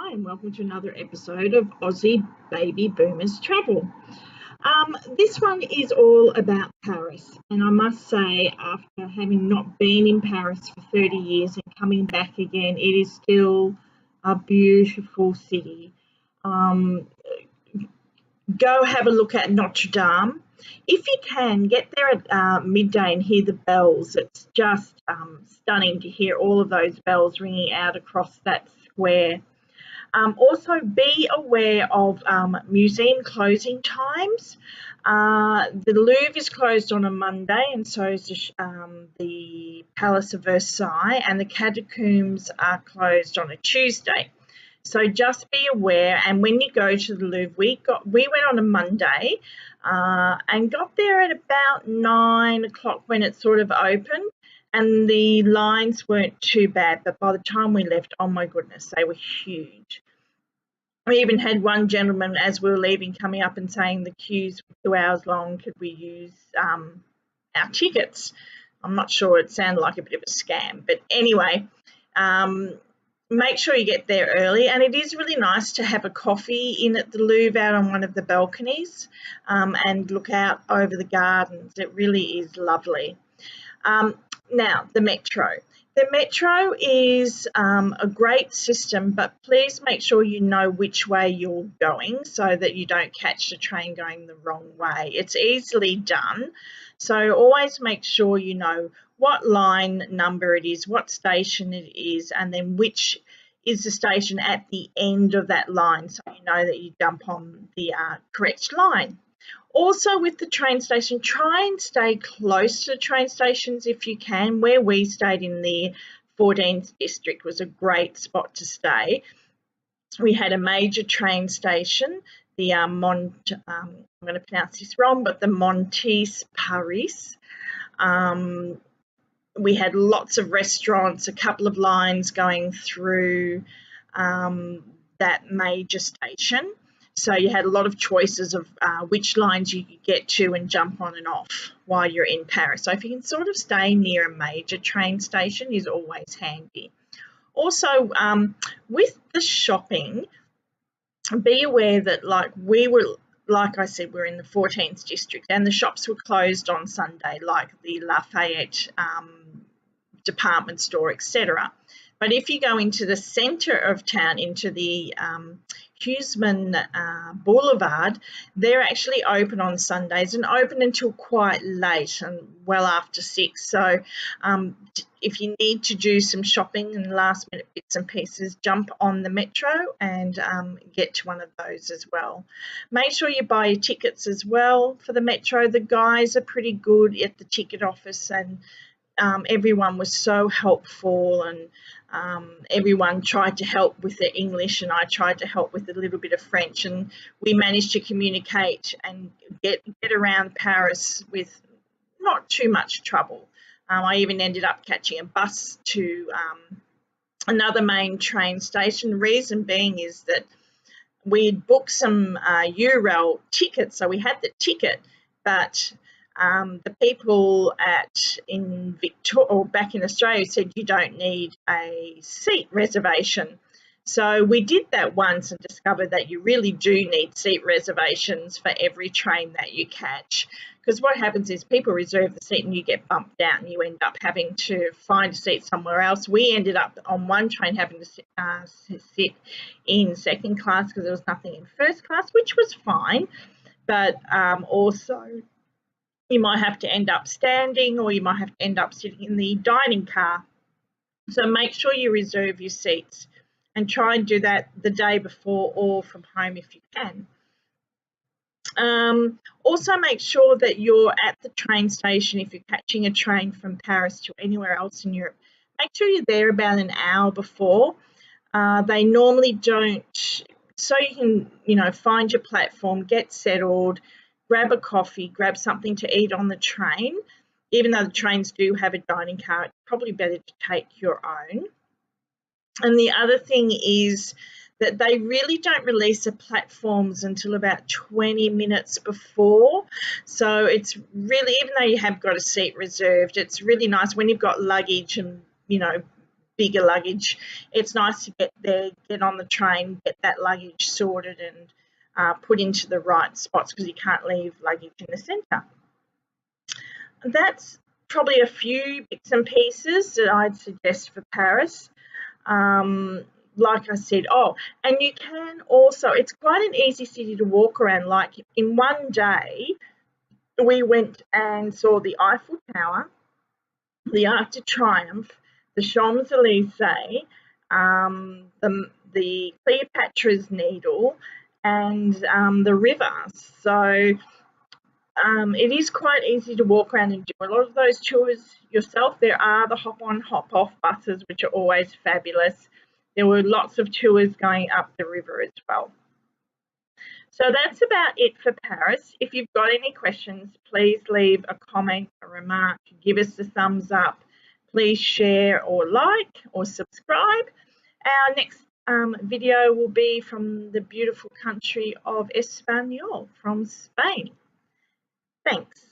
Hi, and welcome to another episode of Aussie Boomers Travel. This one is all about Paris, and I must say, after having not been in Paris for 30 years and coming back again, it is still a beautiful city. Um, Go have a look at Notre Dame. If you can, get there at midday and hear the bells. It's just stunning to hear all of those bells ringing out across that square. Also, be aware of museum closing times. The Louvre is closed on a Monday, and so is the Palace of Versailles, and the catacombs are closed on a Tuesday. So just be aware. And when you go to the Louvre, we went on a Monday and got there at about 9 o'clock when it sort of opened. And the lines weren't too bad, but by the time we left, oh my goodness, they were huge. We even had one gentleman as we were leaving coming up and saying the queues were 2 hours long. Could we use our tickets? I'm not sure. It sounded like a bit of a scam. But anyway, make sure you get there early. And it is really nice to have a coffee in at the Louvre out on one of the balconies and look out over the gardens. It really is lovely. Now, the metro. The metro is a great system, but please make sure you know which way you're going so that you don't catch the train going the wrong way. It's easily done, so always make sure you know what line number it is, what station it is, and then which is the station at the end of that line, so you know that you jump on the correct line. Also, with the train station, try and stay close to the train stations if you can. Where we stayed in the 14th district was a great spot to stay. We had a major train station, the I'm going to pronounce this wrong, but the Montes Paris. We had lots of restaurants, a couple of lines going through that major station. So you had a lot of choices of which lines you could get to and jump on and off while you're in Paris. So if you can sort of stay near a major train station is always handy. Also, with the shopping, be aware that like I said, we're in the 14th district and the shops were closed on Sunday, like the Lafayette department store, etc. But if you go into the centre of town, into the Huseman Boulevard, they're actually open on Sundays and open until quite late and well after 6. So if you need to do some shopping and last minute bits and pieces, jump on the metro and get to one of those as well. Make sure you buy your tickets as well for the metro. The guys are pretty good at the ticket office, and everyone was so helpful, and everyone tried to help with their English, and I tried to help with a little bit of French, and we managed to communicate and get around Paris with not too much trouble. I even ended up catching a bus to another main train station. Reason being is that we'd booked some Eurail tickets, so we had the ticket, but the people in Victoria or back in Australia said you don't need a seat reservation. So we did that once and discovered that you really do need seat reservations for every train that you catch. Because what happens is people reserve the seat and you get bumped out and you end up having to find a seat somewhere else. We ended up on one train having to sit in second class because there was nothing in first class, which was fine. But also, you might have to end up standing, or you might have to end up sitting in the dining car. So make sure you reserve your seats and try and do that the day before or from home if you can. Also make sure that you're at the train station if you're catching a train from Paris to anywhere else in Europe. Make sure you're there about an hour before. They normally don't, so you can, find your platform, get settled, grab a coffee, grab something to eat on the train. Even though the trains do have a dining car, it's probably better to take your own. And the other thing is that they really don't release the platforms until about 20 minutes before. So it's really, even though you have got a seat reserved, it's really nice when you've got luggage and, bigger luggage, it's nice to get there, get on the train, get that luggage sorted and put into the right spots, because you can't leave luggage in the centre. That's probably a few bits and pieces that I'd suggest for Paris. Like I said, and you can also, it's quite an easy city to walk around. Like in one day, we went and saw the Eiffel Tower, the Arc de Triomphe, the Champs-Élysées, the Cleopatra's Needle, and the river. So it is quite easy to walk around and do a lot of those tours yourself. There are the hop-on, hop-off buses, which are always fabulous. There were lots of tours going up the river as well. So that's about it for Paris. If you've got any questions, please leave a comment, a remark, give us a thumbs up. Please share or like or subscribe. Our next video will be from the beautiful country of Espanol, from Spain. Thanks.